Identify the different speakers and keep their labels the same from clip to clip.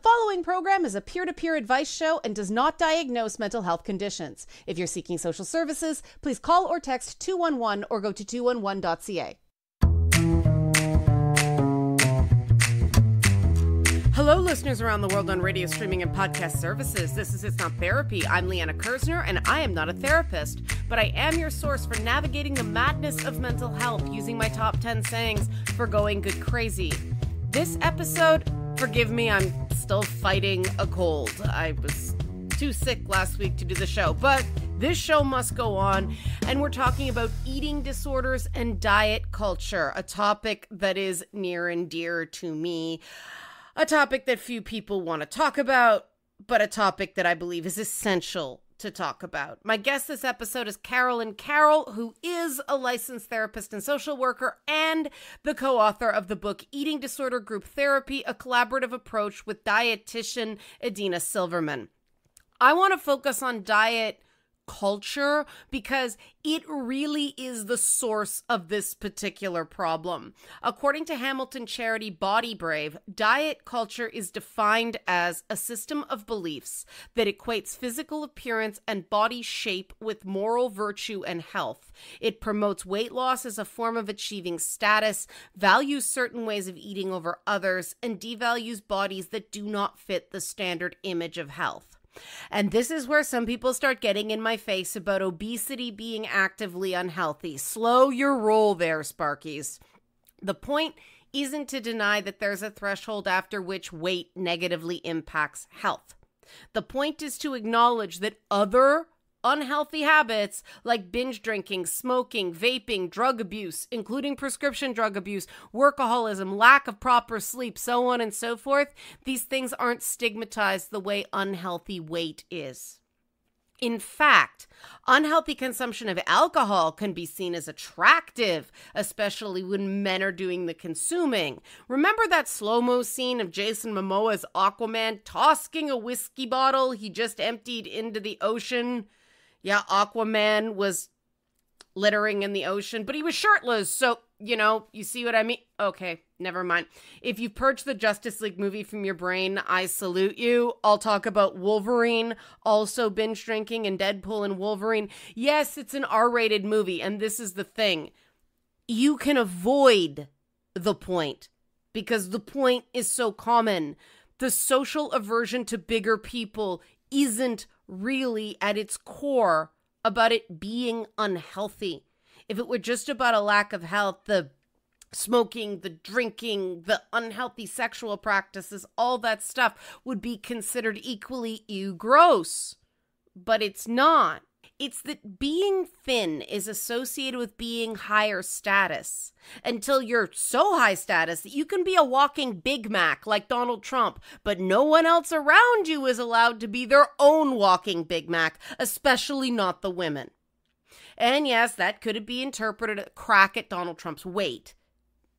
Speaker 1: following program is a peer-to-peer advice show and does not diagnose mental health conditions. If you're seeking social services, please call or text 211 or go to 211.ca. Hello, listeners around the world on radio, streaming, and podcast services. This is It's Not Therapy. I'm Leanna Kersner, and I am not a therapist, but I am your source for navigating the madness of mental health using my top 10 sayings for going good crazy. This episode, forgive me, I'm still fighting a cold. I was too sick last week to do the show, but this show must go on, and we're talking about eating disorders and diet culture, a topic that is near and dear to me. A topic that few people want to talk about, but a topic that I believe is essential to talk about. My guest this episode is Carolyn Carroll, who is a licensed therapist and social worker and the co-author of the book Eating Disorder Group Therapy, a collaborative approach with dietitian Adina Silverman. I want to focus on diet culture because it really is the source of this particular problem. According to Hamilton charity Body Brave, diet culture is defined as a system of beliefs that equates physical appearance and body shape with moral virtue and health. It promotes weight loss as a form of achieving status, values certain ways of eating over others, and devalues bodies that do not fit the standard image of health. And this is where some people start getting in my face about obesity being actively unhealthy. Slow your roll there, Sparkies. The point isn't to deny that there's a threshold after which weight negatively impacts health. The point is to acknowledge that other unhealthy habits like binge drinking, smoking, vaping, drug abuse, including prescription drug abuse, workaholism, lack of proper sleep, so on and so forth, these things aren't stigmatized the way unhealthy weight is. In fact, unhealthy consumption of alcohol can be seen as attractive, especially when men are doing the consuming. Remember that slow-mo scene of Jason Momoa's Aquaman tossing a whiskey bottle he just emptied into the ocean? Yeah, Aquaman was littering in the ocean, but he was shirtless, so, you see what I mean? Okay, never mind. If you've purged the Justice League movie from your brain, I salute you. I'll talk about Wolverine, also binge drinking, and Deadpool and Wolverine. Yes, it's an R-rated movie, and this is the thing. You can avoid the point, because the point is so common. The social aversion to bigger people isn't really at its core about it being unhealthy. If it were just about a lack of health, the smoking, the drinking, the unhealthy sexual practices, all that stuff would be considered equally gross. But it's not. It's that being thin is associated with being higher status until you're so high status that you can be a walking Big Mac like Donald Trump, but no one else around you is allowed to be their own walking Big Mac, especially not the women. And yes, that could be interpreted as a crack at Donald Trump's weight.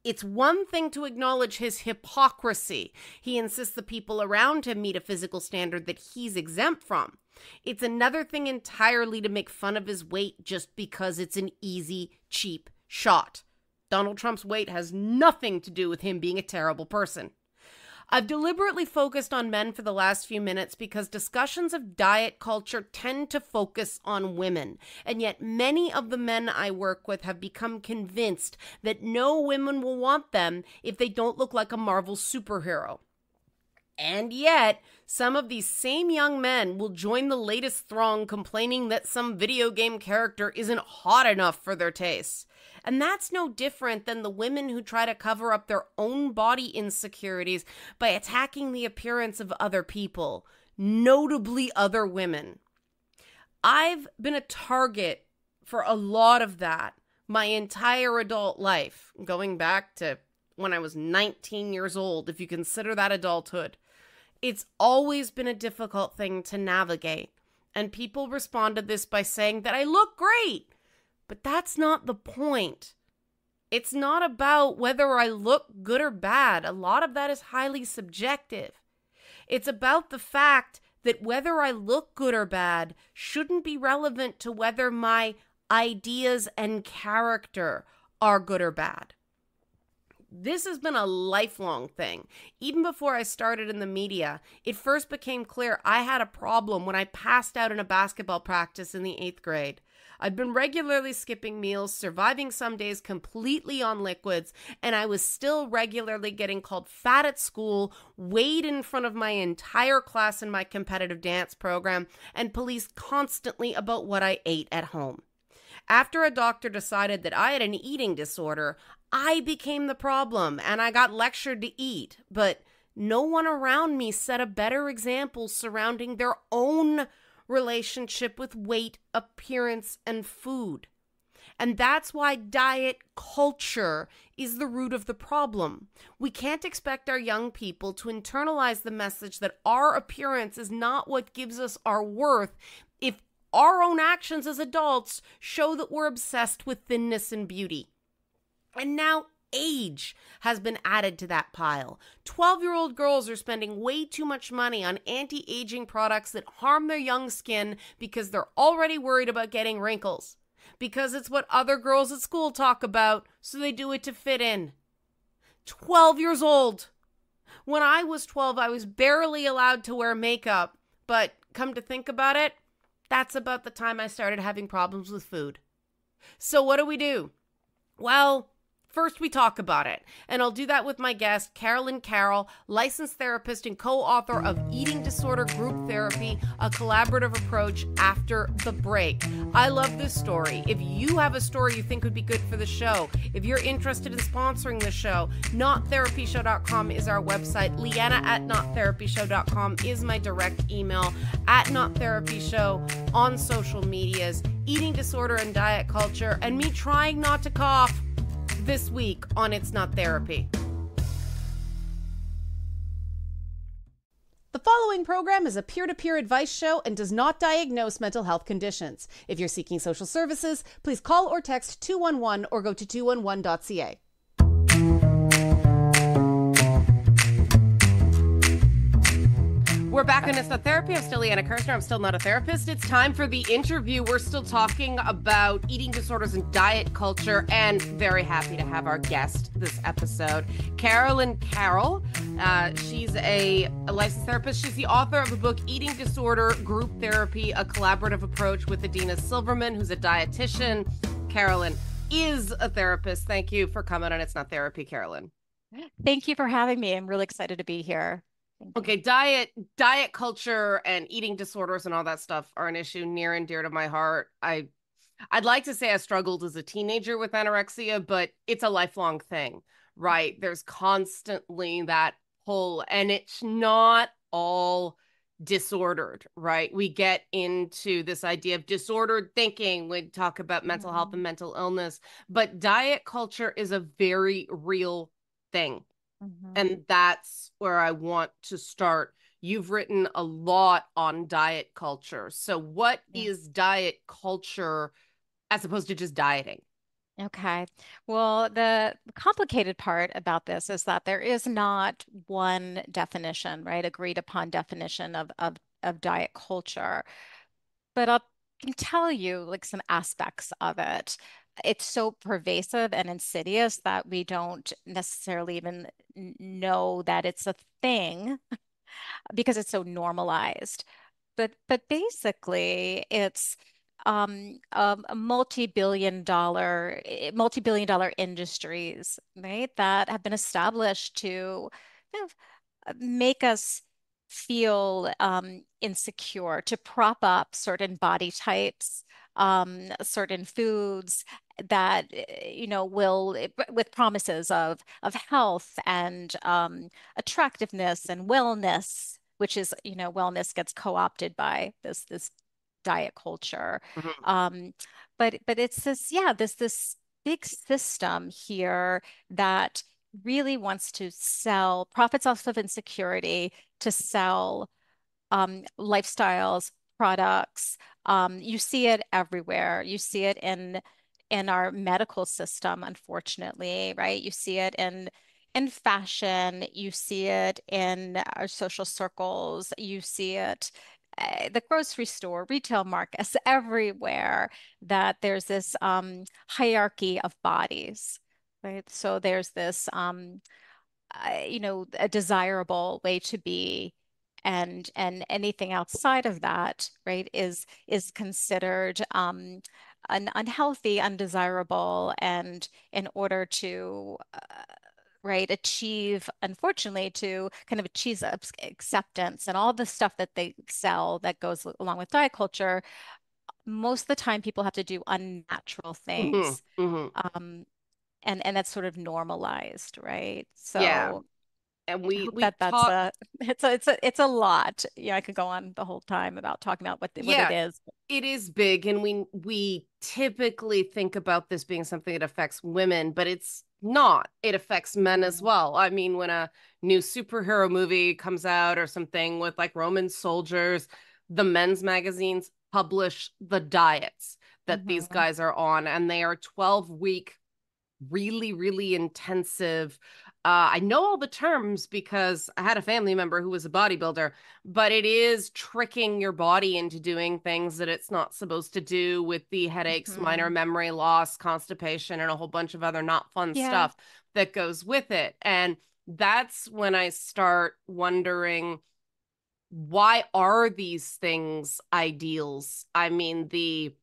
Speaker 1: It's one thing to acknowledge his hypocrisy. He insists the people around him meet a physical standard that he's exempt from. It's another thing entirely to make fun of his weight just because it's an easy, cheap shot. Donald Trump's weight has nothing to do with him being a terrible person. I've deliberately focused on men for the last few minutes because discussions of diet culture tend to focus on women, and yet many of the men I work with have become convinced that no women will want them if they don't look like a Marvel superhero. And yet, some of these same young men will join the latest throng complaining that some video game character isn't hot enough for their tastes. And that's no different than the women who try to cover up their own body insecurities by attacking the appearance of other people, notably other women. I've been a target for a lot of that my entire adult life, going back to when I was 19 years old, if you consider that adulthood. It's always been a difficult thing to navigate, and people respond to this by saying that I look great, but that's not the point. It's not about whether I look good or bad. A lot of that is highly subjective. It's about the fact that whether I look good or bad shouldn't be relevant to whether my ideas and character are good or bad. this has been a lifelong thing. Even before I started in the media, it first became clear I had a problem when I passed out in a basketball practice in the 8th grade. I'd been regularly skipping meals, surviving some days completely on liquids, and I was still regularly getting called fat at school, weighed in front of my entire class in my competitive dance program, and policed constantly about what I ate at home. After a doctor decided that I had an eating disorder, I became the problem and I got lectured to eat, but no one around me set a better example surrounding their own relationship with weight, appearance, and food. And that's why diet culture is the root of the problem. We can't expect our young people to internalize the message that our appearance is not what gives us our worth if our own actions as adults show that we're obsessed with thinness and beauty. And now age has been added to that pile. 12-year-old girls are spending way too much money on anti-aging products that harm their young skin because they're already worried about getting wrinkles. Because it's what other girls at school talk about, so they do it to fit in. 12 years old. When I was 12, I was barely allowed to wear makeup. But come to think about it, that's about the time I started having problems with food. So what do? Well, first we talk about it, and I'll do that with my guest, Carolyn Carroll, licensed therapist and co-author of Eating Disorder Group Therapy, a collaborative approach, after the break. I love this story. If you have a story you think would be good for the show, if you're interested in sponsoring the show, nottherapyshow.com is our website. Leanna at nottherapyshow.com is my direct email. At nottherapyshow on social medias. Eating disorder and diet culture, and me trying not to cough this week on It's Not Therapy. The following program is a peer-to-peer advice show and does not diagnose mental health conditions. If you're seeking social services, please call or text 211 or go to 211.ca. We're back on It's Not Therapy. I'm still Leanna Kirshner. I'm still not a therapist. It's time for the interview. We're still talking about eating disorders and diet culture, and very happy to have our guest this episode, Carolyn Carroll. She's a licensed therapist. She's the author of the book Eating Disorder Group Therapy, a collaborative approach with Adina Silverman, who's a dietitian. Carolyn is a therapist. Thank you for coming on It's Not Therapy, Carolyn.
Speaker 2: Thank you for having me. I'm really excited to be here.
Speaker 1: Okay, diet culture and eating disorders and all that stuff are an issue near and dear to my heart. I'd like to say I struggled as a teenager with anorexia, but it's a lifelong thing, right? There's constantly that pull, and it's not all disordered, right? We get into this idea of disordered thinking when we talk about mental health and mental illness, but diet culture is a very real thing. And that's where I want to start. You've written a lot on diet culture. So what is diet culture as opposed to just dieting?
Speaker 2: Okay. Well, the complicated part about this is that there is not one definition, right? Agreed upon definition of diet culture. But I can tell you like some aspects of it. It's so pervasive and insidious that we don't necessarily even know that it's a thing because it's so normalized. But basically, it's a multi-billion dollar industries, right, that have been established to kind of make us feel insecure, to prop up certain body types, certain foods that will, with promises of health and attractiveness and wellness, which is, wellness gets co-opted by this diet culture. But it's this big system here that really wants to sell, profits off of insecurity, to sell lifestyles, products. You see it everywhere. You see it in our medical system, unfortunately, right? You see it in fashion. You see it in our social circles. You see it the grocery store, retail markets, everywhere, that there's this hierarchy of bodies. right? So there's this, a desirable way to be, and anything outside of that, right, is considered unhealthy, undesirable, and in order to right, achieve, unfortunately, to kind of achieve acceptance and all the stuff that they sell that goes along with diet culture, most of the time people have to do unnatural
Speaker 1: Hmm.
Speaker 2: things.
Speaker 1: Hmm.
Speaker 2: Um, and that's sort of normalized, right?
Speaker 1: Yeah.
Speaker 2: So
Speaker 1: And
Speaker 2: I
Speaker 1: we
Speaker 2: hope
Speaker 1: we
Speaker 2: that that's
Speaker 1: talk.
Speaker 2: a it's a lot. Yeah, I could go on the whole time about talking about what it
Speaker 1: Yeah,
Speaker 2: is.
Speaker 1: it is big, and we typically think about this being something that affects women, but it's not. It affects men as
Speaker 2: Mhm.
Speaker 1: well. I mean, when a new superhero movie comes out or something with like Roman soldiers, the men's magazines publish the diets that these
Speaker 2: Mhm.
Speaker 1: guys are on, and they are 12-week really, really intensive. I know all the terms because I had a family member who was a bodybuilder, but it is tricking your body into doing things that it's not supposed to do with the headaches, minor
Speaker 2: Mhm.
Speaker 1: memory loss, constipation, and a whole bunch of other not fun
Speaker 2: Yeah.
Speaker 1: stuff that goes with it. And that's when I start wondering, why are these things ideals? I mean, the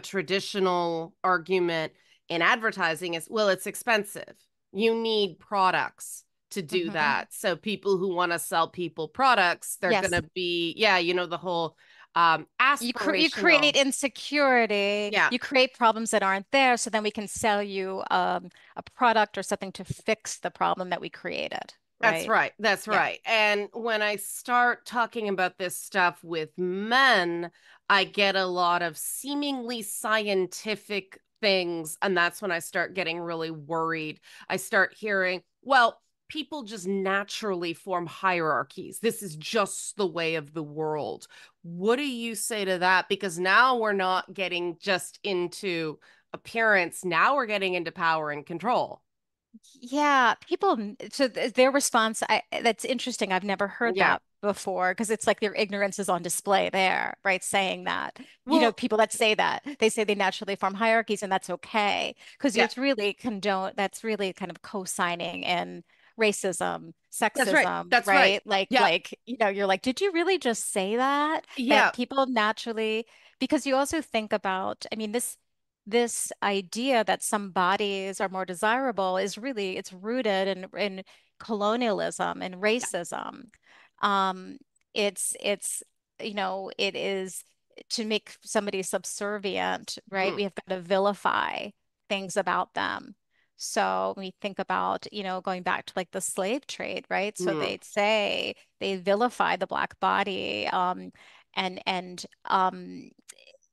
Speaker 1: traditional argument in advertising is, well, it's expensive. You need products to do
Speaker 2: Mhm.
Speaker 1: that. So people who want to sell people products, they're going
Speaker 2: Yes.
Speaker 1: to be, yeah, the whole
Speaker 2: You create
Speaker 1: aspirational.
Speaker 2: insecurity,
Speaker 1: Yeah,
Speaker 2: you create problems that aren't there, so then we can sell you a product or something to fix the problem that we created,
Speaker 1: that's
Speaker 2: right?
Speaker 1: right. That's
Speaker 2: Yeah.
Speaker 1: right. And when I start talking about this stuff with men, I get a lot of seemingly scientific things. And that's when I start getting really worried. I start hearing, well, people just naturally form hierarchies. This is just the way of the world. What do you say to that? Because now we're not getting just into appearance, now we're getting into power and control.
Speaker 2: Yeah, so their response, that's interesting. I've never heard
Speaker 1: Yeah.
Speaker 2: that before because it's like their ignorance is on display there, right? Saying that,
Speaker 1: Well,
Speaker 2: people that say that, they say they naturally form hierarchies and that's okay because
Speaker 1: yeah,
Speaker 2: that's really kind of co-signing in racism,
Speaker 1: that's right.
Speaker 2: sexism,
Speaker 1: That's right.
Speaker 2: right? Like,
Speaker 1: Yeah.
Speaker 2: you're like, did you really just say that?
Speaker 1: Yeah.
Speaker 2: That people naturally, because you also think about, I mean, this idea that some bodies are more desirable is really it's rooted in colonialism and
Speaker 1: Yeah.
Speaker 2: racism. Um, it's it is to make somebody subservient, right?
Speaker 1: Mhm.
Speaker 2: We have got to vilify things about them. So we think about, going back to like the slave trade, right? So
Speaker 1: Mhm.
Speaker 2: they'd say they vilify the black body, and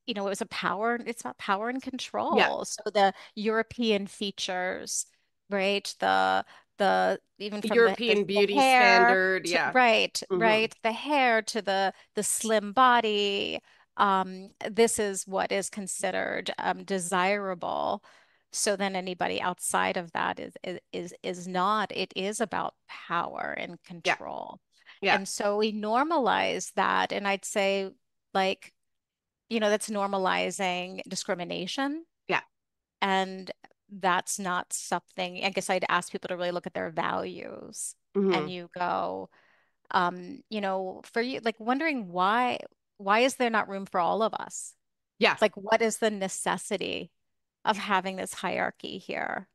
Speaker 2: it was it's about power and
Speaker 1: Yeah.
Speaker 2: control. So the European features, right? The even from
Speaker 1: European
Speaker 2: the
Speaker 1: beauty
Speaker 2: hair
Speaker 1: standard.
Speaker 2: to
Speaker 1: Yeah.
Speaker 2: right,
Speaker 1: Hmm.
Speaker 2: right, the hair to the slim body. This is what is considered desirable. So then anybody outside of that is not. It is about power and
Speaker 1: Yeah.
Speaker 2: control.
Speaker 1: Yeah.
Speaker 2: And so we normalize that. And I'd say, like, that's normalizing discrimination.
Speaker 1: Yeah.
Speaker 2: And that's not something, I guess I'd ask people to really look at their values. And
Speaker 1: Hmm.
Speaker 2: you go, for you, like wondering why is there not room for all of us?
Speaker 1: Yeah.
Speaker 2: Like, what is the necessity of having this hierarchy here?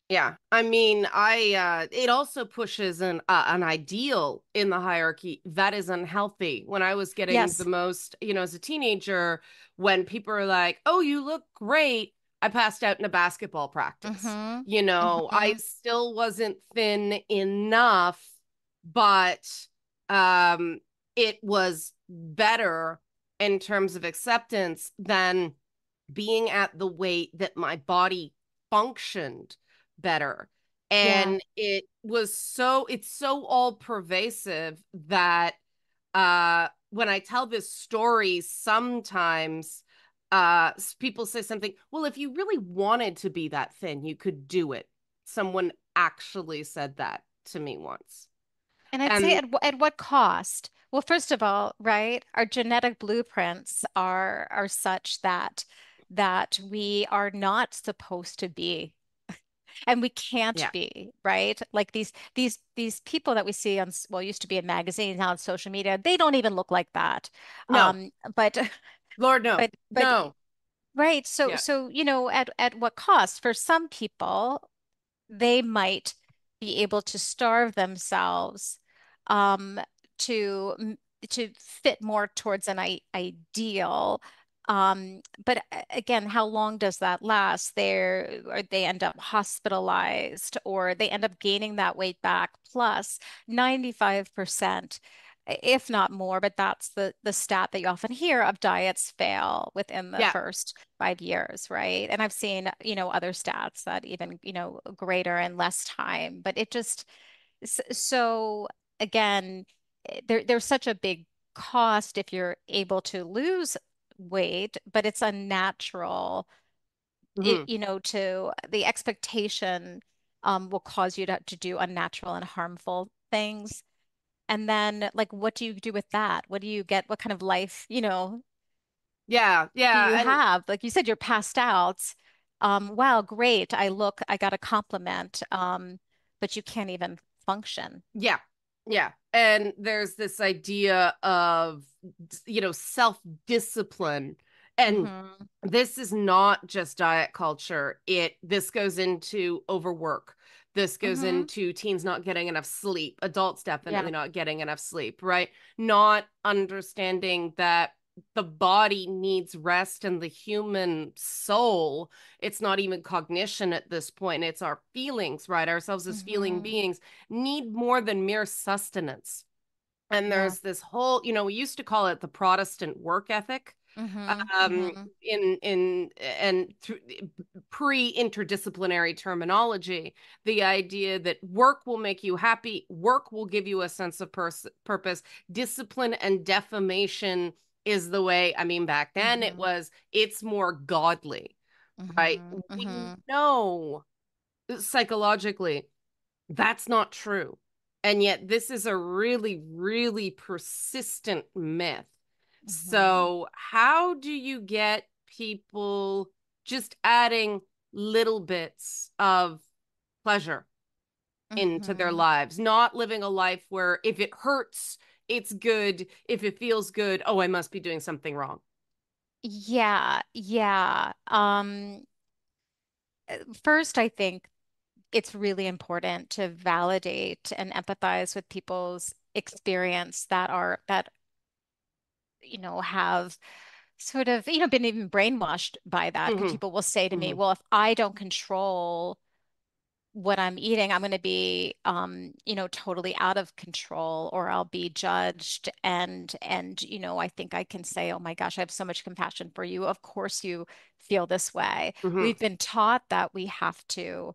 Speaker 1: Yeah. I mean, I it also pushes an ideal in the hierarchy that is unhealthy. When I was getting the
Speaker 2: Yes.
Speaker 1: most, as a teenager, when people are like, "Oh, you look great." I passed out in a basketball practice.
Speaker 2: Mm-hmm.
Speaker 1: I
Speaker 2: Mm-hmm.
Speaker 1: still wasn't thin enough, but um it was better in terms of acceptance than being at the weight that my body functioned better.
Speaker 2: Yeah.
Speaker 1: And it's so all pervasive that when I tell this story, sometimes people say something, well, if you really wanted to be that thin, you could do it. Someone actually said that to me once.
Speaker 2: And I'd say
Speaker 1: And
Speaker 2: at what cost? Well, first of all, right, our genetic blueprints are such that we are not supposed to be And we can't
Speaker 1: Yeah.
Speaker 2: be, right? Like these people that we see on, well, used to be in magazines, now on social media, they don't even look like that.
Speaker 1: No.
Speaker 2: But
Speaker 1: Lord, no.
Speaker 2: but
Speaker 1: No.
Speaker 2: right. So
Speaker 1: Yeah.
Speaker 2: so at what cost? For some people, they might be able to starve themselves um, to to fit more towards an ideal. But again, how long does that last? Or they end up hospitalized, or they end up gaining that weight back. Plus, 95%, if not more, but that's the stat that you often hear of diets fail within the
Speaker 1: Yeah.
Speaker 2: first 5 years, right? And I've seen, other stats that even, greater and less time, but it just, so again, there's such a big cost if you're able to lose weight, but it's unnatural,
Speaker 1: Hmm.
Speaker 2: to the expectation will cause you to do unnatural and harmful things. And then, like, what do you do with that? What do you get? What kind of life,
Speaker 1: Yeah.
Speaker 2: do
Speaker 1: Yeah.
Speaker 2: you
Speaker 1: And
Speaker 2: have? Like you said, you're passed out. Wow, great. I got a compliment. But you can't even function.
Speaker 1: yeah. Yeah. And there's this idea of, self-discipline. And
Speaker 2: Hmm.
Speaker 1: this is not just diet culture. This goes into overwork. This goes
Speaker 2: Hmm.
Speaker 1: into teens not getting enough sleep, adults
Speaker 2: Yeah.
Speaker 1: definitely not getting enough sleep, right? Not understanding that the body needs rest and the human soul, it's not even cognition at this point, it's our feelings, right? Ourselves as feeling
Speaker 2: Hmm.
Speaker 1: beings need more than mere sustenance. And
Speaker 2: Yeah.
Speaker 1: there's this whole, we used to call it the Protestant work ethic.
Speaker 2: Hmm.
Speaker 1: Um,
Speaker 2: Hmm.
Speaker 1: in and through pre-interdisciplinary terminology, the idea that work will make you happy, work will give you a sense of purpose, discipline and defamation is the way. I mean, back then
Speaker 2: Hmm.
Speaker 1: it's more godly, right?
Speaker 2: Hmm.
Speaker 1: We
Speaker 2: Hmm.
Speaker 1: know psychologically that's not true. And yet, this is a really, really persistent myth.
Speaker 2: Hmm.
Speaker 1: So, how do you get people just adding little bits of pleasure into their
Speaker 2: Hmm.
Speaker 1: lives, not living a life where if it hurts, it's good. If it feels good, oh, I must be doing something wrong.
Speaker 2: Yeah. Yeah. First, I think it's really important to validate and empathize with people's experience that have sort of, been even brainwashed by that. Because
Speaker 1: Hmm.
Speaker 2: people will say to me,
Speaker 1: Hmm.
Speaker 2: well, if I don't control what I'm eating, I'm going to be, totally out of control, or I'll be judged. And I think I can say, oh my gosh, I have so much compassion for you. Of course you feel this way.
Speaker 1: Hmm.
Speaker 2: We've been taught that we have to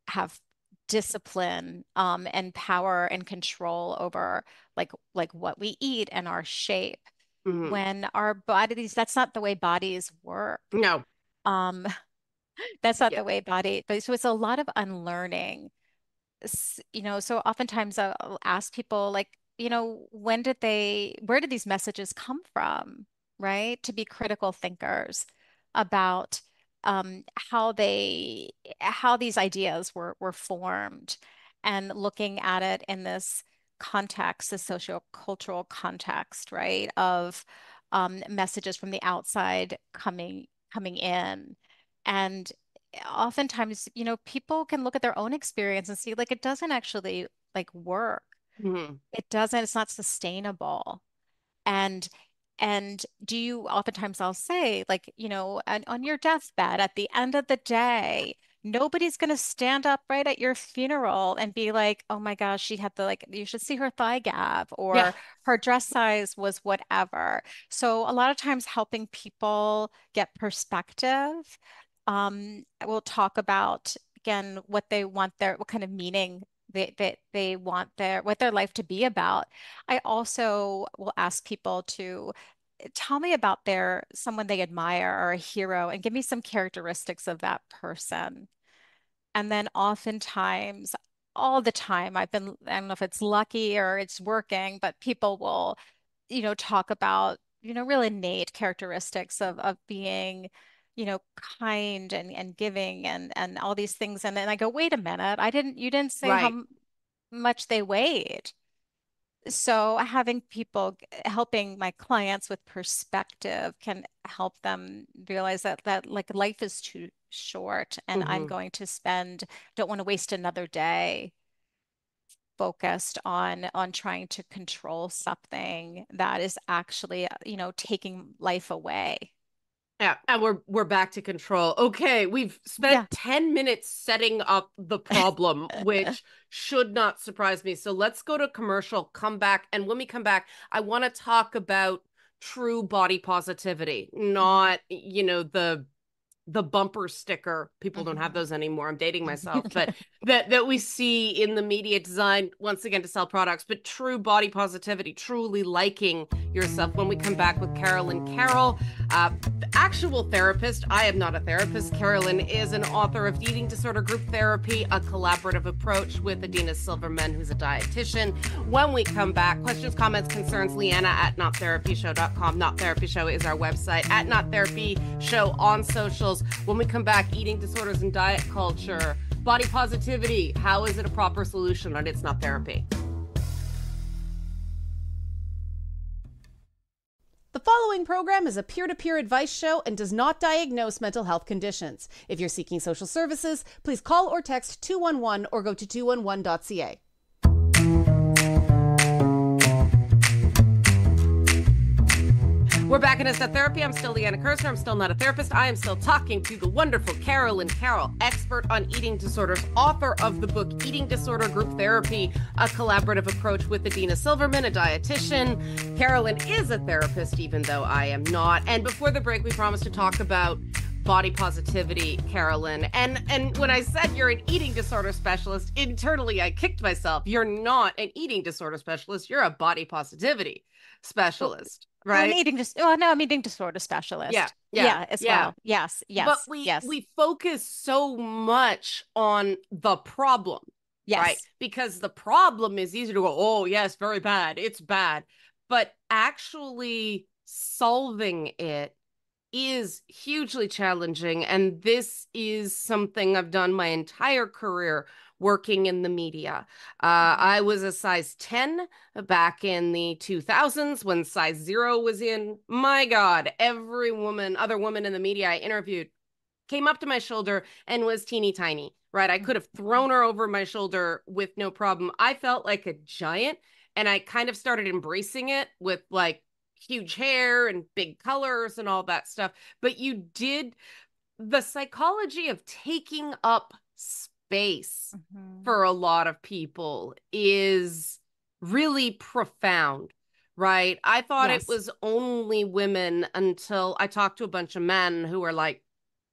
Speaker 2: have discipline, and power and control over like what we eat and our shape.
Speaker 1: Hmm.
Speaker 2: When our bodies, that's not the way bodies work.
Speaker 1: No.
Speaker 2: Um, that's not
Speaker 1: Yeah.
Speaker 2: the way but so it's a lot of unlearning. So oftentimes I'll ask people, like, where did these messages come from, right? To be critical thinkers about how these ideas were formed, and looking at it in this context, this socio-cultural context, right? Of messages from the outside coming in. And oftentimes, people can look at their own experience and see, like, it doesn't actually like work.
Speaker 1: Hmm.
Speaker 2: It doesn't, it's not sustainable. And and do you oftentimes I'll say, like, on your deathbed at the end of the day, nobody's going to stand up right at your funeral and be like, oh my gosh, she had you should see her thigh gap,
Speaker 1: Yeah.
Speaker 2: or her dress size was whatever. So a lot of times helping people get perspective, we'll talk about again what kind of meaning they want what their life to be about. I also will ask people to tell me about someone they admire or a hero, and give me some characteristics of that person. And then oftentimes, all the time, I don't know if it's lucky or it's working, but people will, talk about, real innate characteristics of being, kind and giving and all these things. And then I go, wait a minute, you didn't say how
Speaker 1: Right.
Speaker 2: much they weighed. So having helping my clients with perspective can help them realize that like life is too short and I'm
Speaker 1: Hmm.
Speaker 2: going to don't want to waste another day focused on trying to control something that is actually, taking life away.
Speaker 1: Yeah, and we're back to control. Okay, we've spent
Speaker 2: Yeah.
Speaker 1: 10 minutes setting up the problem, which should not surprise me. So let's go to commercial, come back, and when we come back, I want to talk about true body positivity,
Speaker 2: Mhm.
Speaker 1: not, the bumper sticker. People don't have
Speaker 2: Mhm.
Speaker 1: those anymore. I'm dating myself, but that we see in the media design once again to sell products, but true body positivity, truly liking yourself. When we come back with Carolyn Carroll, actual therapist. I am not a therapist. Carolyn is an author of Eating Disorder Group Therapy, a collaborative approach with Adina Silverman, who's a dietitian. When we come back, questions, comments, concerns, Leanna at nottherapyshow.com. Not Therapy Show is our website, at Not Therapy Show on socials. When we come back, eating disorders and diet culture, body positivity, how is it a proper solution and it's not therapy? The following program is a peer to peer advice show and does not diagnose mental health conditions. If you're seeking social services, please call or text 211 or go to 211.ca. We're back in It's Not Therapy. I'm still Leanna Kersner. I'm still not a therapist. I am still talking to the wonderful Carolyn Carroll, expert on eating disorders, author of the book Eating Disorder Group Therapy, a collaborative approach with Adina Silverman, a dietitian. Carolyn is a therapist, even though I am not. And before the break, we promised to talk about body positivity, Carolyn. And when I said you're an eating disorder specialist, internally I kicked myself. You're not an eating disorder specialist. You're a body positivity
Speaker 2: Well,
Speaker 1: specialist,
Speaker 2: well,
Speaker 1: right?
Speaker 2: I'm eating disorder
Speaker 1: Yeah,
Speaker 2: specialist.
Speaker 1: yeah,
Speaker 2: Yeah, as
Speaker 1: yeah.
Speaker 2: well. Yes,
Speaker 1: But
Speaker 2: yes,
Speaker 1: we
Speaker 2: yes,
Speaker 1: we focus so much on the problem, right?
Speaker 2: yes.
Speaker 1: Because the problem is easy to go, oh, yes, very bad. It's bad. But actually solving it is hugely challenging. And this is something I've done my entire career working in the media. I
Speaker 2: Mhm.
Speaker 1: was a size 10 back in the 2000s when size zero was in. My God, every woman, other woman in the media I interviewed came up to my shoulder and was teeny tiny, right? I could have
Speaker 2: Mhm.
Speaker 1: thrown her over my shoulder with no problem. I felt like a giant and I kind of started embracing it with like huge hair and big colors and all that stuff. But the psychology of taking up space
Speaker 2: Mhm.
Speaker 1: for a lot of people is really profound, right? I thought it
Speaker 2: Yes.
Speaker 1: was only women until I talked to a bunch of men who were like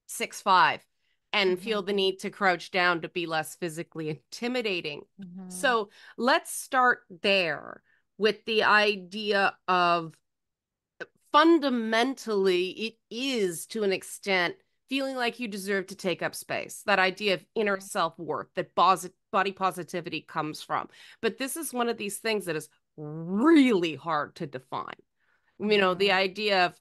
Speaker 1: 6'5" and feel the
Speaker 2: Mhm.
Speaker 1: need to crouch down to be less physically intimidating.
Speaker 2: Mhm.
Speaker 1: So let's start there with the idea of fundamentally, it is to an extent feeling like you deserve to take up space. That idea of inner
Speaker 2: Mhm.
Speaker 1: self worth that body positivity comes from. But this is one of these things that is really hard to define. The
Speaker 2: Mhm.
Speaker 1: idea of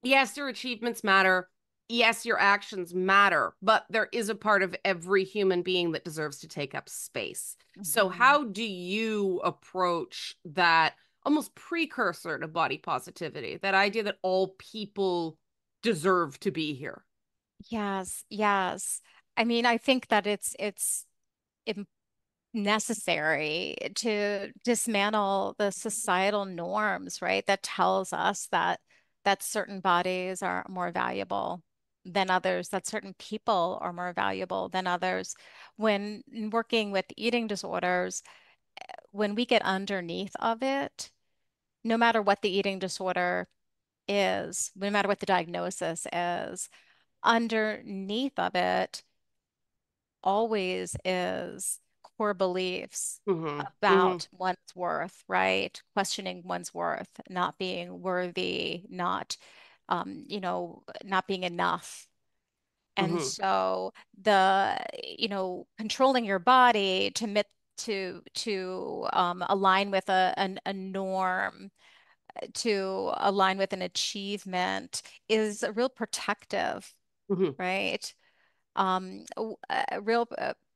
Speaker 1: yes, your achievements matter. Yes, your actions matter, but there is a part of every human being that deserves to take up space. So,
Speaker 2: Mhm.
Speaker 1: how do you approach that almost precursor to body positivity? That idea that all people deserve to be here?
Speaker 2: Yes, yes. I mean, I think that it's necessary to dismantle the societal norms, right? That tells us that certain bodies are more valuable than others, that certain people are more valuable than others. When working with eating disorders, when we get underneath of it, no matter what the eating disorder is, no matter what the diagnosis is, underneath of it always is core beliefs
Speaker 1: Mm-hmm. Mm-hmm.
Speaker 2: about one's worth, right? Questioning one's worth, not being worthy, not being enough. And
Speaker 1: Mm-hmm.
Speaker 2: so controlling your body to align with a norm, to align with an achievement is a real protective.
Speaker 1: Hmm.
Speaker 2: right? A real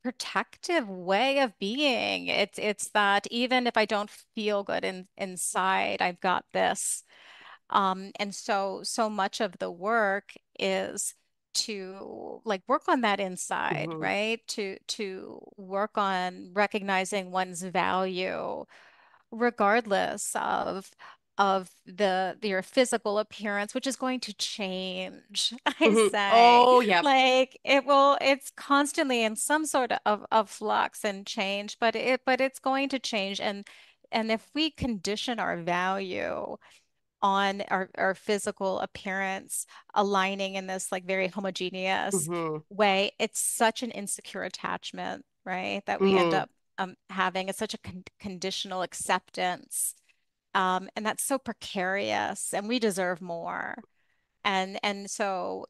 Speaker 2: protective way of being. It's that even if I don't feel good inside, I've got this. And so much of the work is to like work on that inside,
Speaker 1: Hmm.
Speaker 2: right? To work on recognizing one's value regardless of your physical appearance, which is going to change, I
Speaker 1: Hmm.
Speaker 2: say.
Speaker 1: Oh, yeah.
Speaker 2: Like it's constantly in some sort of flux and change, but it's going to change. And if we condition our value on our physical appearance aligning in this like very homogeneous
Speaker 1: Hmm.
Speaker 2: way, it's such an insecure attachment, right? That we end
Speaker 1: Hmm.
Speaker 2: up having. It's such a conditional acceptance. And that's so precarious, and we deserve more. And so,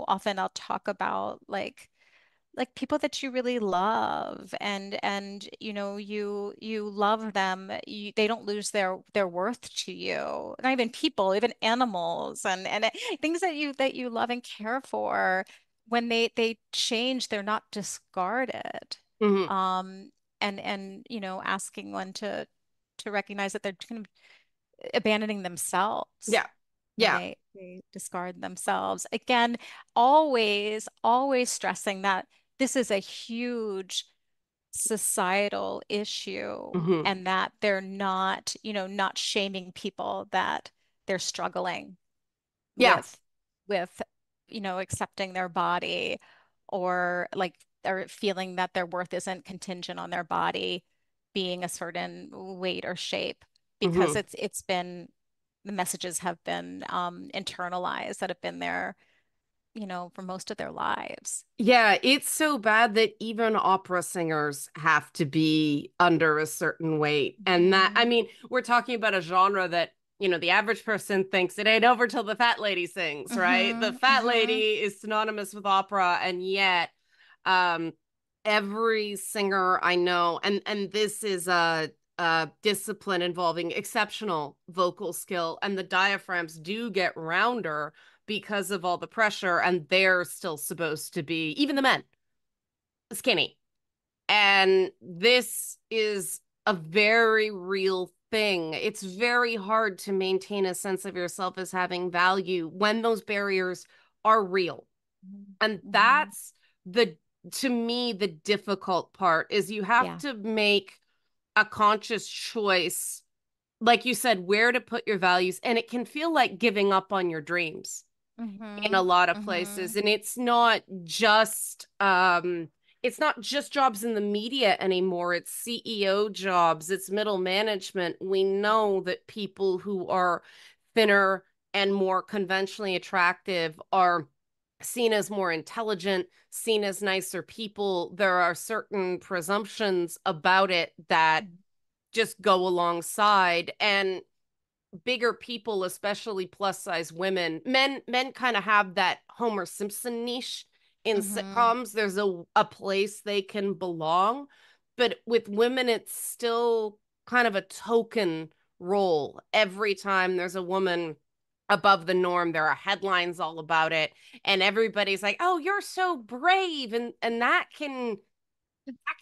Speaker 2: often I'll talk about like people that you really love and you love them, they don't lose their worth to you, not even people, even animals and things that you love and care for, when they change, they're not discarded.
Speaker 1: Hmm.
Speaker 2: Um and asking one to recognize that they're kind of abandoning themselves,
Speaker 1: Yeah.
Speaker 2: when
Speaker 1: Yeah.
Speaker 2: they discard themselves. Again, always stressing that this is a huge societal issue,
Speaker 1: Hmm.
Speaker 2: and that they're not shaming people that they're struggling
Speaker 1: Yeah.
Speaker 2: with accepting their body, or like or feeling that their worth isn't contingent on their body being a certain weight or shape, because
Speaker 1: Hmm.
Speaker 2: it's been the messages have been internalized, that have been there for most of their lives.
Speaker 1: Yeah, it's so bad that even opera singers have to be under a certain weight. And that, I
Speaker 2: Mhm.
Speaker 1: mean, we're talking about a genre that, the average person thinks it ain't over till the fat lady sings, right? The
Speaker 2: Mhm.
Speaker 1: fat
Speaker 2: Mhm.
Speaker 1: lady is synonymous with opera, and yet, um, every singer I know, and this is a discipline involving exceptional vocal skill, and the diaphragms do get rounder because of all the pressure, and they're still supposed to be, even the men, skinny. And this is a very real thing. It's very hard to maintain a sense of yourself as having value when those barriers are real. And
Speaker 2: Mhm.
Speaker 1: that's the, to me, the difficult part is you have
Speaker 2: Yeah.
Speaker 1: to make a conscious choice, like you said, where to put your values. And it can feel like giving up on your dreams in a
Speaker 2: Mhm.
Speaker 1: lot of places.
Speaker 2: Mhm.
Speaker 1: And it's not just jobs in the media anymore. It's CEO jobs, it's middle management. We know that people who are thinner and more conventionally attractive are seen as more intelligent, seen as nicer people. There are certain presumptions about it that just go alongside, and bigger people, especially plus size women. Men kind of have that Homer Simpson niche in
Speaker 2: Mhm.
Speaker 1: sitcoms. There's a place they can belong. But with women, it's still kind of a token role. Every time there's a woman above the norm, there are headlines all about it. And everybody's like, oh, you're so brave. And that can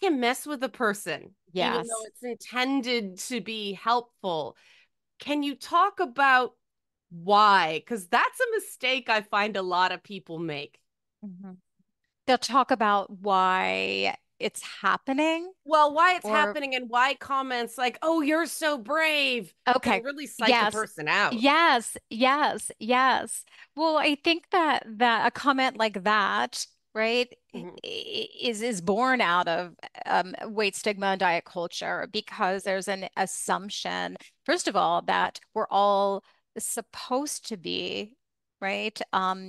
Speaker 1: mess with a person, even though
Speaker 2: Yes.
Speaker 1: it's intended to be helpful. Can you talk about why? Because that's a mistake I find a lot of people make.
Speaker 2: Mhm. They'll talk about why it's happening,
Speaker 1: Well, why it's
Speaker 2: or
Speaker 1: happening and why comments like, oh, you're so brave, can
Speaker 2: okay.
Speaker 1: really psych a
Speaker 2: Yes.
Speaker 1: person out.
Speaker 2: Yes. Yes. Yes. Well, I think that a comment like that, right,
Speaker 1: Mhm.
Speaker 2: is born out of weight stigma and diet culture, because there's an assumption, first of all, that we're all supposed to be, right, uh,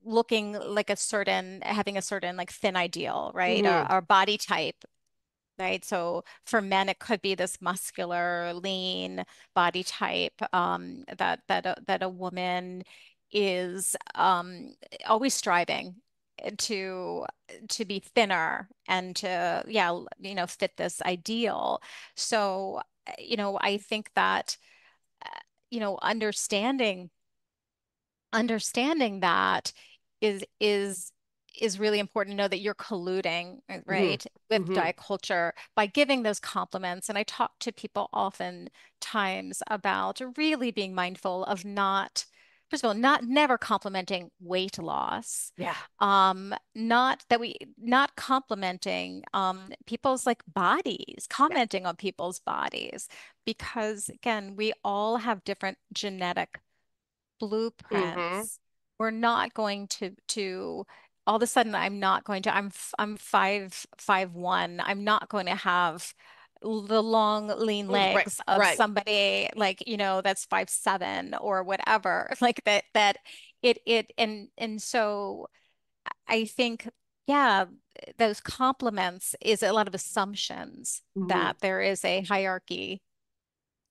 Speaker 2: looking like having a certain like thin ideal, right,
Speaker 1: Mhm.
Speaker 2: our body type. Right. So for men, it could be this muscular, lean body type, that a woman is always striving to to be thinner and to, yeah, fit this ideal. So, I think that, uh, understanding that is is is really important to know that you're colluding,
Speaker 1: Hmm.
Speaker 2: right, with
Speaker 1: Hmm.
Speaker 2: diet culture by giving those compliments. And I talk to people oftentimes about really being mindful of not, first of all, not never complimenting weight loss.
Speaker 1: Yeah.
Speaker 2: Not complimenting people's like bodies,
Speaker 1: Yeah.
Speaker 2: commenting on people's bodies, because again, we all have different genetic
Speaker 1: Hmm.
Speaker 2: blueprints. We're not going to all of a sudden I'm not going to I'm 5'1". I'm not going to have the long lean
Speaker 1: Right.
Speaker 2: legs of
Speaker 1: Right.
Speaker 2: somebody like, that's 5'7" or whatever. Like that it and so I think, yeah, those compliments is a lot of assumptions
Speaker 1: Hmm.
Speaker 2: that there is a hierarchy,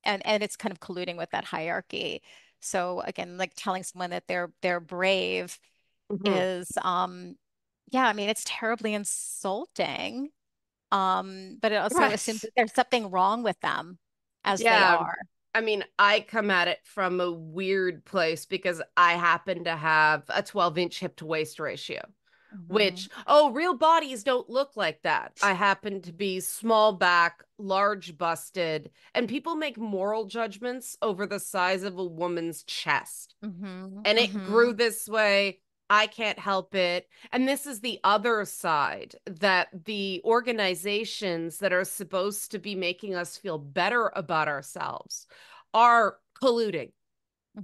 Speaker 2: and it's kind of colluding with that hierarchy. So again, like telling someone that they're brave
Speaker 1: Hmm.
Speaker 2: is yeah, I mean it's terribly insulting. But it also assumes
Speaker 1: Right.
Speaker 2: that there's something wrong with them as they
Speaker 1: Yeah.
Speaker 2: are.
Speaker 1: I mean, I come at it from a weird place because I happen to have a 12-inch hip to waist ratio,
Speaker 2: Hmm.
Speaker 1: which, oh, real bodies don't look like that. I happen to be small back, large busted, and people make moral judgments over the size of a woman's chest.
Speaker 2: Hmm.
Speaker 1: And it grew
Speaker 2: Hmm.
Speaker 1: this way. I can't help it. And this is the other side, that the organizations that are supposed to be making us feel better about ourselves are colluding.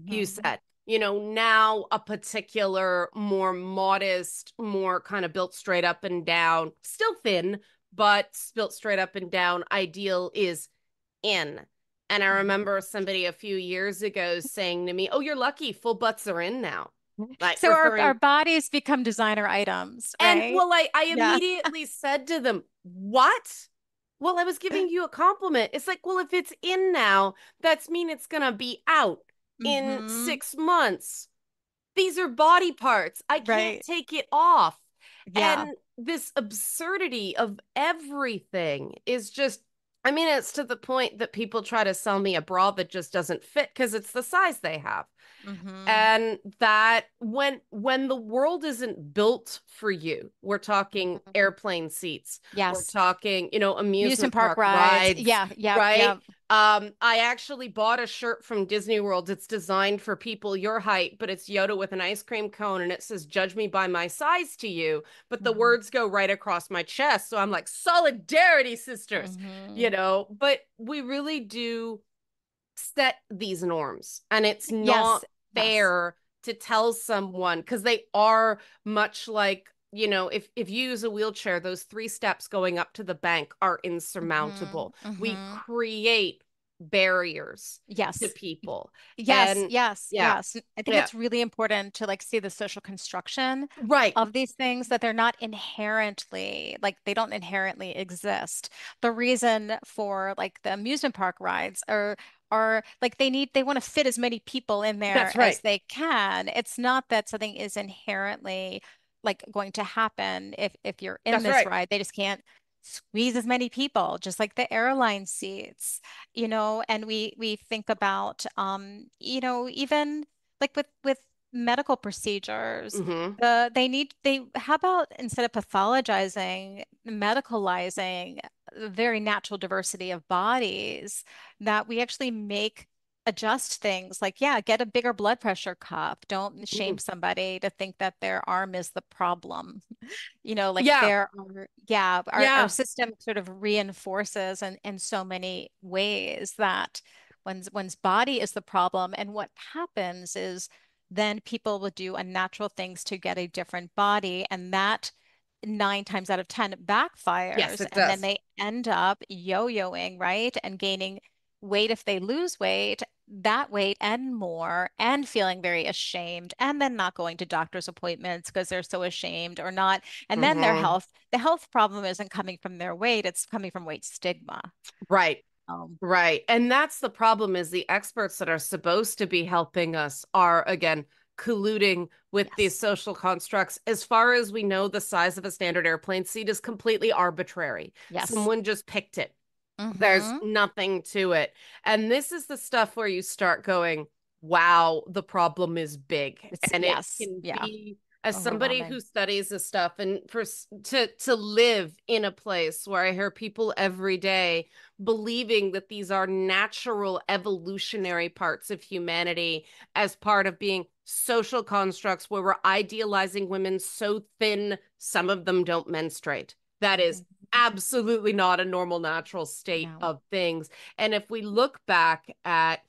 Speaker 1: You
Speaker 2: Hmm.
Speaker 1: said, now a particular more modest, more kind of built straight up and down, still thin, but built straight up and down ideal is in. And I remember somebody a few years ago saying to me, "Oh, you're lucky, full butts are in now." Like
Speaker 2: So our
Speaker 1: referring,
Speaker 2: bodies become designer items,
Speaker 1: and
Speaker 2: right?
Speaker 1: well, I
Speaker 2: Yeah.
Speaker 1: immediately said to them, "What?" Well, I was giving you a compliment. It's like, well, if it's in now, that's mean it's gonna be out in
Speaker 2: Hmm.
Speaker 1: 6 months. These are body parts. I can't
Speaker 2: Right.
Speaker 1: take it off.
Speaker 2: Yeah.
Speaker 1: And this absurdity of everything is just, I mean, it's to the point that people try to sell me a bra that just doesn't fit because it's the size they have.
Speaker 2: Hmm.
Speaker 1: And that when the world isn't built for you, we're talking
Speaker 2: Hmm.
Speaker 1: airplane seats, we're
Speaker 2: Yes.
Speaker 1: talking,
Speaker 2: Amusement
Speaker 1: amusement
Speaker 2: park
Speaker 1: park
Speaker 2: rides.
Speaker 1: rides,
Speaker 2: Yeah, yeah,
Speaker 1: right?
Speaker 2: yeah.
Speaker 1: I actually bought a shirt from Disney World. It's designed for people your height, but it's Yoda with an ice cream cone and it says, "Judge me by my size to you." But the
Speaker 2: Hmm.
Speaker 1: words go right across my chest. So I'm like, solidarity, sisters,
Speaker 2: Hmm.
Speaker 1: but we really do set these norms. And it's
Speaker 2: Yes,
Speaker 1: not
Speaker 2: yes.
Speaker 1: fair to tell someone because they are much like, if you use a wheelchair, those 3 steps going up to the bank are
Speaker 2: Hmm.
Speaker 1: insurmountable. We
Speaker 2: Hmm.
Speaker 1: create barriers to
Speaker 2: Yes.
Speaker 1: people.
Speaker 2: Yes,
Speaker 1: And
Speaker 2: yes,
Speaker 1: yeah,
Speaker 2: yes. I think
Speaker 1: yeah,
Speaker 2: it's really important to like see the social construction
Speaker 1: right.
Speaker 2: of these things, that they're not inherently like they don't inherently exist. The reason for like the amusement park rides are like they want to fit as many people in there
Speaker 1: That's right.
Speaker 2: as they can. It's not that something is inherently like going to happen if you're in
Speaker 1: That's
Speaker 2: this
Speaker 1: right.
Speaker 2: ride. They just can't squeeze as many people, just like the airline seats, and we think about even like with medical procedures,
Speaker 1: Hmm.
Speaker 2: they how about instead of pathologizing, medicalizing the very natural diversity of bodies, that we actually make adjust things like, yeah, get a bigger blood pressure cuff. Don't shame somebody to think that their arm is the problem. Like
Speaker 1: Yeah.
Speaker 2: there are, yeah, our
Speaker 1: Yeah.
Speaker 2: system sort of reinforces in so many ways that one's body is the problem. And what happens is then people will do unnatural things to get a different body. And that 9 times out of 10
Speaker 1: Yes,
Speaker 2: backfires.
Speaker 1: it
Speaker 2: And then
Speaker 1: does.
Speaker 2: they end up yo-yoing, right? And gaining weight if they lose weight, that weight and more, and feeling very ashamed, and then not going to doctor's appointments because they're so ashamed or not. And then
Speaker 1: Hmm.
Speaker 2: the health problem isn't coming from their weight, it's coming from weight stigma.
Speaker 1: Right.
Speaker 2: Um,
Speaker 1: Right. And that's the problem, is the experts that are supposed to be helping us are, again, colluding with these
Speaker 2: yes.
Speaker 1: social constructs. As far as we know, the size of a standard airplane seat is completely arbitrary.
Speaker 2: Yes.
Speaker 1: Someone just picked it. There's
Speaker 2: Mm-hmm.
Speaker 1: nothing to it. And this is the stuff where you start going, wow, the problem is big.
Speaker 2: It's
Speaker 1: And it
Speaker 2: yes.
Speaker 1: can
Speaker 2: Yeah.
Speaker 1: be, As somebody who
Speaker 2: overwhelming.
Speaker 1: studies this stuff, and to live in a place where I hear people every day believing that these are natural evolutionary parts of humanity as part of being social constructs where we're idealizing women so thin some of them don't menstruate. That is
Speaker 2: Mhm.
Speaker 1: absolutely not a normal natural state
Speaker 2: No.
Speaker 1: of things. And if we look back at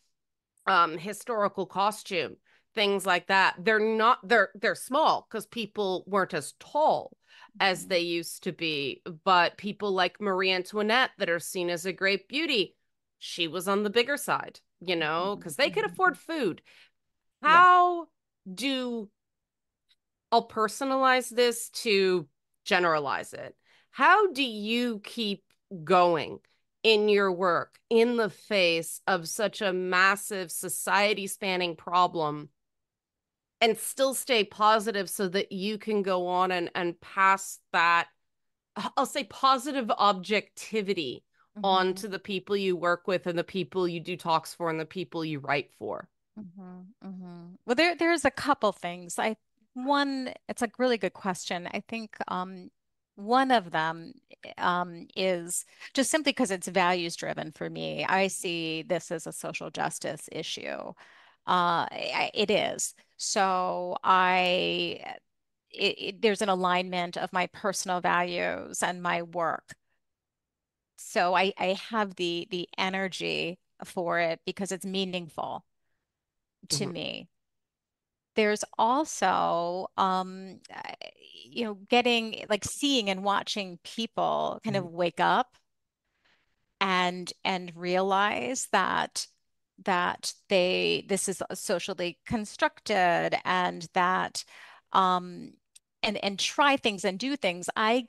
Speaker 1: historical costume, things like that, they're small because people weren't as tall as
Speaker 2: Mhm.
Speaker 1: they used to be. But people like Marie Antoinette that are seen as a great beauty, she was on the bigger side,
Speaker 2: Mhm.
Speaker 1: because they could afford
Speaker 2: Mhm.
Speaker 1: food.
Speaker 2: Yeah.
Speaker 1: How do I'll personalize this to generalize it. How do you keep going in your work in the face of such a massive society spanning problem and still stay positive so that you can go on and pass that, I'll say, positive objectivity on
Speaker 2: Mhm.
Speaker 1: to the people you work with and the people you do talks for and the people you write for?
Speaker 2: Well, there's a couple things. One, it's a really good question. I think one of them is just simply because it's values driven for me. I see this as a social justice issue. It is. So there's an alignment of my personal values and my work. So I have the energy for it because it's meaningful to
Speaker 1: Mhm,
Speaker 2: me. There's also getting like seeing and watching people kind of
Speaker 1: mhm,
Speaker 2: wake up and realize that this is socially constructed, and that um and try things and do things. I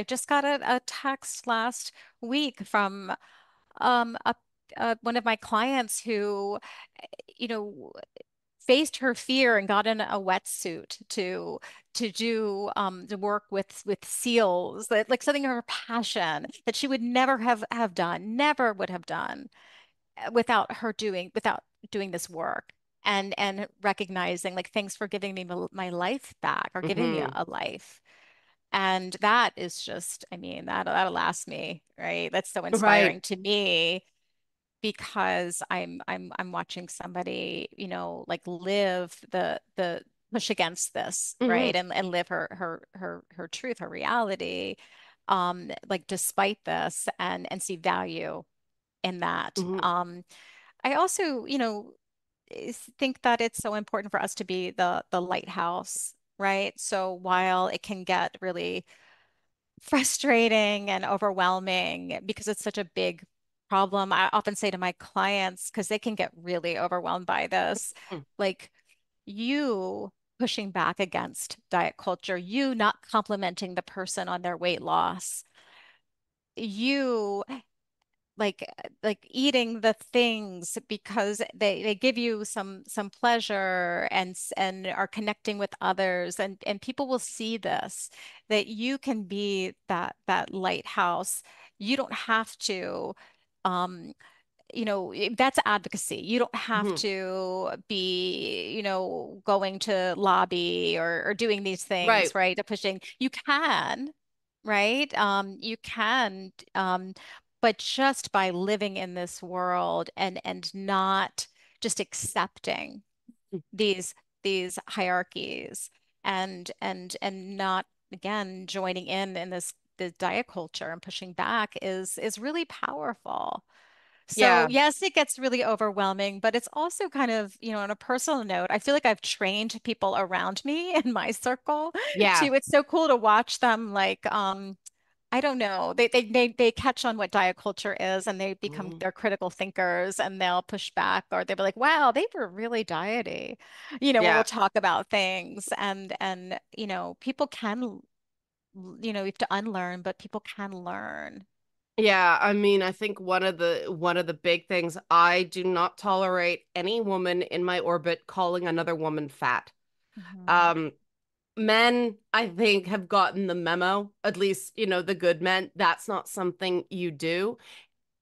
Speaker 2: just got a text last week from um a one of my clients who you know faced her fear and got in a wetsuit to do to work with seals, that like something of her passion that she would never have done, never would have done without doing this work, and recognizing like thanks for giving me my life back, or giving me
Speaker 1: mhm.
Speaker 2: a life. And that is just, I mean, that'll last me, right? That's so
Speaker 1: Right.
Speaker 2: inspiring to me, because I'm watching somebody, like live the push against this, right?
Speaker 1: Mhm,
Speaker 2: And live her truth, her reality, like despite this, and see value in that.
Speaker 1: mhm.
Speaker 2: I also, think that it's so important for us to be the lighthouse, right? So while it can get really frustrating and overwhelming because it's such a big problem, I often say to my clients, because they can get really overwhelmed by this,
Speaker 1: Mm.
Speaker 2: like you pushing back against diet culture, you not complimenting the person on their weight loss, you like eating the things because they give you some pleasure, and are connecting with others, and people will see this, that you can be that lighthouse. You don't have to um that's advocacy. You don't have
Speaker 1: Mhm.
Speaker 2: to be, going to lobby, or doing these things,
Speaker 1: Right.
Speaker 2: right? To pushing. You can, right? You can, but just by living in this world, and not just accepting these these hierarchies, and not again joining in this diet culture and pushing back is really powerful. So
Speaker 1: Yeah.
Speaker 2: yes, it gets really overwhelming, but it's also kind of, on a personal note, I feel like I've trained people around me in my circle
Speaker 1: Yeah.
Speaker 2: it's so cool to watch them, like I don't know. They catch on what diet culture is, and
Speaker 1: Mhm.
Speaker 2: they're critical thinkers, and they'll push back, or they'll be like, wow, they were really diety. When we'll
Speaker 1: Yeah.
Speaker 2: talk about things, and people can, you have to unlearn, but people can learn.
Speaker 1: Yeah, I mean, I think one of the big things, I do not tolerate any woman in my orbit calling another woman fat.
Speaker 2: Mhm.
Speaker 1: Um, Men, I think, have gotten the memo, at least, the good men. That's not something you do.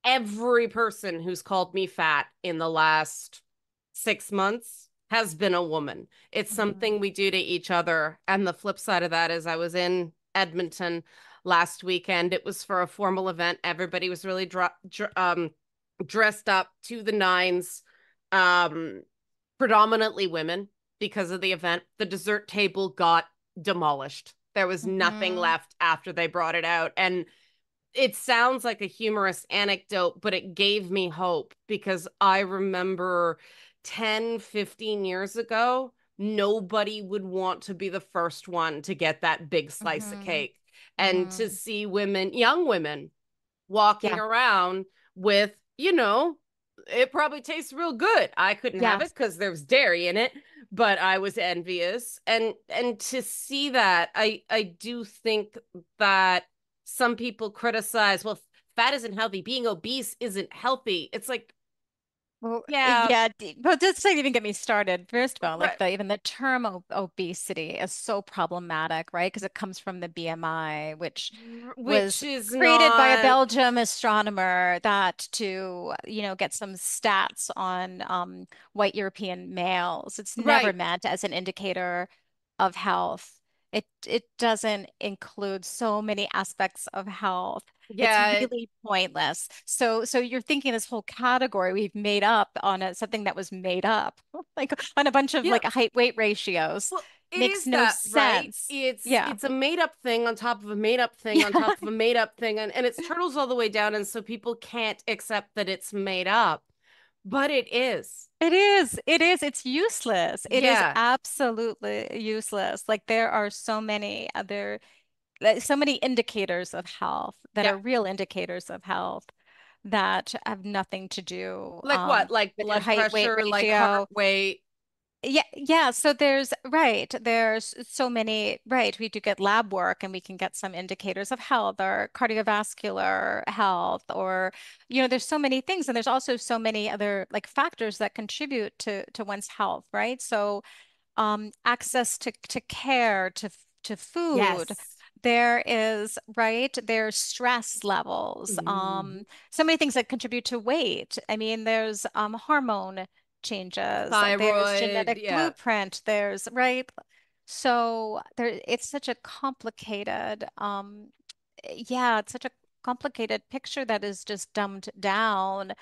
Speaker 1: Every person who's called me fat in the last 6 months has been a woman. It's
Speaker 2: Mhm.
Speaker 1: something we do to each other. And the flip side of that is I was in Edmonton last weekend. It was for a formal event. Everybody was really dressed up to the nines, um, predominantly women because of the event. The dessert table got demolished. There was nothing
Speaker 2: Mhm.
Speaker 1: left after they brought it out. And it sounds like a humorous anecdote, but it gave me hope because I remember 10, 15 years ago, nobody would want to be the first one to get that big slice of
Speaker 2: Mhm.
Speaker 1: cake. And to
Speaker 2: Mhm.
Speaker 1: see women, young women, walking
Speaker 2: Yeah.
Speaker 1: around with, it probably tastes real good. I couldn't have it
Speaker 2: Yes.
Speaker 1: because there's dairy in it, but I was envious. And to see that, I do think that some people criticize, well, fat isn't healthy, being obese isn't healthy. It's like,
Speaker 2: Well,
Speaker 1: yeah,
Speaker 2: yeah, but this doesn't even get me started. First of all, like
Speaker 1: right,
Speaker 2: even the term obesity is so problematic, right? Because it comes from the BMI, which
Speaker 1: which
Speaker 2: was
Speaker 1: is
Speaker 2: created by a
Speaker 1: not
Speaker 2: Belgium astronomer that to, get some stats on white European males. It's never
Speaker 1: right.
Speaker 2: meant as an indicator of health. It doesn't include so many aspects of health. It's
Speaker 1: Yeah,
Speaker 2: really pointless. So you're thinking this whole category we've made up on something that was made up, like on a bunch of
Speaker 1: yeah.
Speaker 2: like height weight ratios.
Speaker 1: Well, it
Speaker 2: Makes
Speaker 1: is
Speaker 2: no
Speaker 1: that, right?
Speaker 2: sense.
Speaker 1: It's
Speaker 2: Yeah.
Speaker 1: it's a made up thing on top of a made up thing on
Speaker 2: Yeah.
Speaker 1: top of a made up thing, and it's turtles all the way down, and so people can't accept that it's made up. But it is.
Speaker 2: It is. It is. It's useless. It is
Speaker 1: Yeah.
Speaker 2: absolutely useless. Like there are so many indicators of health that
Speaker 1: Yeah.
Speaker 2: are real indicators of health that have nothing to do
Speaker 1: Like what? Like
Speaker 2: with your
Speaker 1: blood
Speaker 2: height weight
Speaker 1: pressure, like heart
Speaker 2: ratio.
Speaker 1: rate.
Speaker 2: Yeah, yeah. So there's so many, right. We do get lab work and we can get some indicators of health or cardiovascular health or, there's so many things. And there's also so many other like factors that contribute to one's health, right? So access to care, to food.
Speaker 1: Yes.
Speaker 2: There is, right? There's stress levels.
Speaker 1: Mhm.
Speaker 2: So many things that contribute to weight. I mean, there's hormone changes. There's
Speaker 1: Thyroid.
Speaker 2: genetic
Speaker 1: Yeah.
Speaker 2: blueprint. There's, right? So it's such a complicated, yeah, it's such a complicated picture that is just dumbed down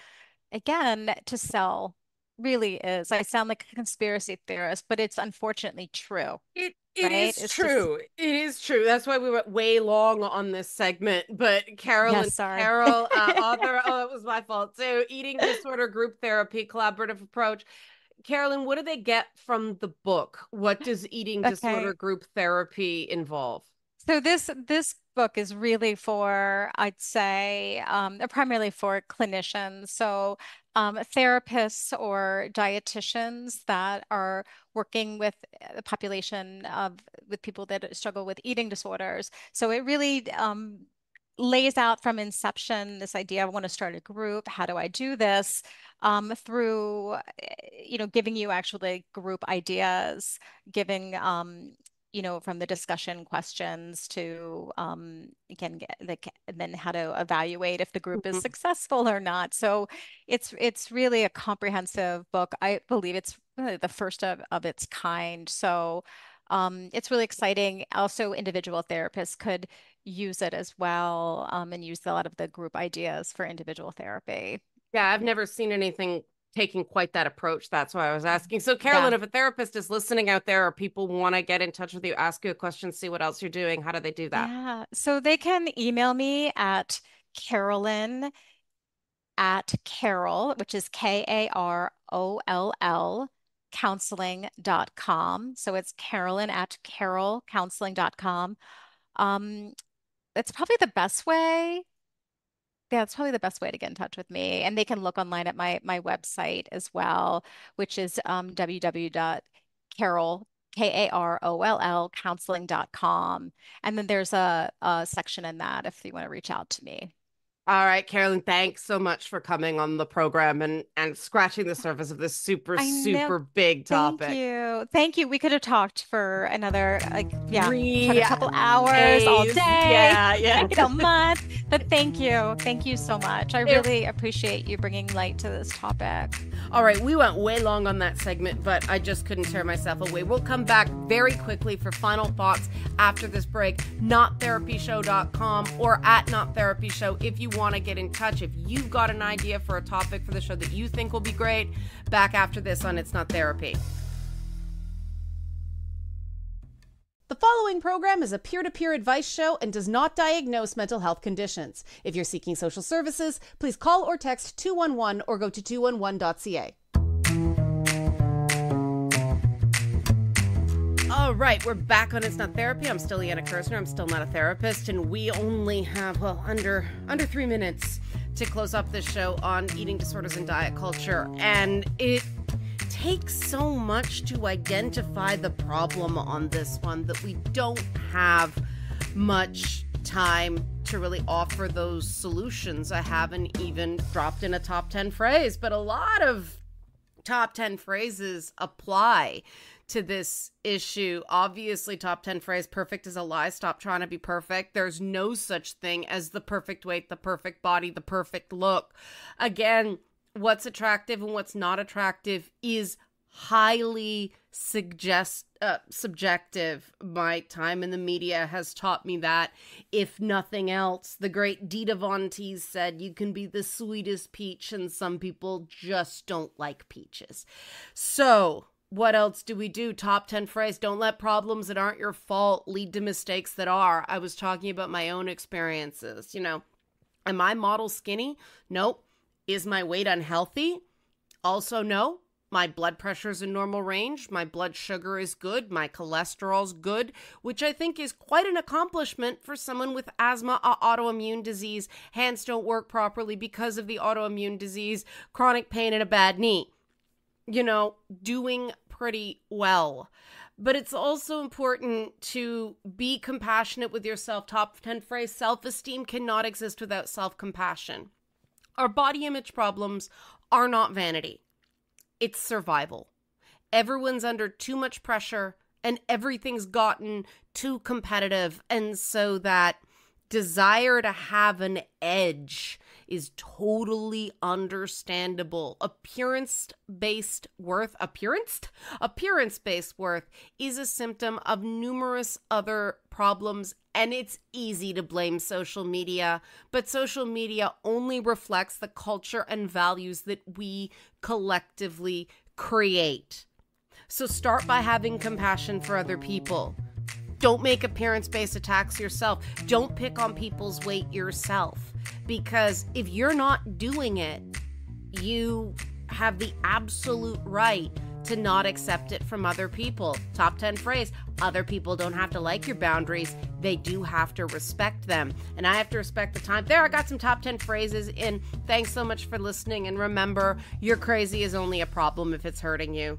Speaker 2: again to sell. Really is. I sound like a conspiracy theorist, but it's unfortunately true,
Speaker 1: It
Speaker 2: right?
Speaker 1: is
Speaker 2: It's just,
Speaker 1: true. It is true. That's why we went way long on this segment. But
Speaker 2: yes,
Speaker 1: Carolyn
Speaker 2: sorry.
Speaker 1: Carroll, author, oh, it was my fault too. Eating disorder group therapy, collaborative approach. Carolyn, what do they get from the book? What does eating disorder
Speaker 2: Okay.
Speaker 1: group therapy involve?
Speaker 2: So this book is really for, I'd say, primarily for clinicians. So therapists or dietitians that are working with the population of with people that struggle with eating disorders. So it really lays out from inception this idea, I want to start a group. How do I do this? Through, giving you actually group ideas, giving from the discussion questions to again and then how to evaluate if the group is
Speaker 1: Mhm.
Speaker 2: successful or not. So it's really a comprehensive book. I believe it's really the first of its kind. So it's really exciting. Also, individual therapists could use it as well, and use a lot of the group ideas for individual therapy.
Speaker 1: Yeah, I've never seen anything taking quite that approach. That's why I was asking. So,
Speaker 2: Yeah.
Speaker 1: Carolyn, if a therapist is listening out there or people want to get in touch with you, ask you a question, see what else you're doing, how do they do that?
Speaker 2: Yeah. So they can email me at Carolyn at Carol, which is Karoll, counseling.com. So it's Carolyn at carolcounseling.com. Um, that's probably the best way. Yeah, it's probably the best way to get in touch with me. And they can look online at my website as well, which is www.carol, Karoll, counseling.com. And then there's a section in that if you want to reach out to me.
Speaker 1: All right, Carolyn, thanks so much for coming on the program and scratching the surface of this super,
Speaker 2: I know.
Speaker 1: super big
Speaker 2: Thank
Speaker 1: topic.
Speaker 2: you. Thank you. We could have talked for another, like, yeah, a
Speaker 1: 3
Speaker 2: couple hours all
Speaker 1: days.
Speaker 2: day,
Speaker 1: Yeah, yeah.
Speaker 2: months. But thank you. Thank you so much. I
Speaker 1: It
Speaker 2: really appreciate you bringing light to this topic.
Speaker 1: All right, we went way long on that segment, but I just couldn't tear myself away. We'll come back very quickly for final thoughts after this break. NotTherapyShow.com or at NotTherapyShow if you want to get in touch. If you've got an idea for a topic for the show that you think will be great, back after this on It's Not Therapy. The following program is a peer-to-peer advice show and does not diagnose mental health conditions. If you're seeking social services, please call or text 211 or go to 211.ca. All right, we're back on It's Not Therapy. I'm still Leanna Kersner. I'm still not a therapist, and we only have, under 3 minutes to close up this show on eating disorders and diet culture, and it takes so much to identify the problem on this one that we don't have much time to really offer those solutions. I haven't even dropped in a top 10 phrase, but a lot of top 10 phrases apply to this issue. Obviously, top 10 phrase, perfect is a lie. Stop trying to be perfect. There's no such thing as the perfect weight, the perfect body, the perfect look. Again, what's attractive and what's not attractive is highly subjective. My time in the media has taught me that. If nothing else, the great Dita Von Teese said, you can be the sweetest peach and some people just don't like peaches. So what else do we do? Top 10 phrase, don't let problems that aren't your fault lead to mistakes that are. I was talking about my own experiences. Am I model skinny? Nope. Is my weight unhealthy? Also, no. My blood pressure is in normal range. My blood sugar is good. My cholesterol's good, which I think is quite an accomplishment for someone with asthma, autoimmune disease. Hands don't work properly because of the autoimmune disease, chronic pain, and a bad knee. Doing pretty well. But it's also important to be compassionate with yourself. Top 10 phrase, self-esteem cannot exist without self-compassion. Our body image problems are not vanity. It's survival. Everyone's under too much pressure and everything's gotten too competitive. And so that desire to have an edge is totally understandable. Appearance-based worth is a symptom of numerous other problems, and it's easy to blame social media, but social media only reflects the culture and values that we collectively create. So start by having compassion for other people. Don't make appearance-based attacks yourself. Don't pick on people's weight yourself. Because if you're not doing it, you have the absolute right to not accept it from other people. Top 10 phrase, other people don't have to like your boundaries. They do have to respect them. And I have to respect the time. There, I got some top 10 phrases in. Thanks so much for listening. And remember, your crazy is only a problem if it's hurting you.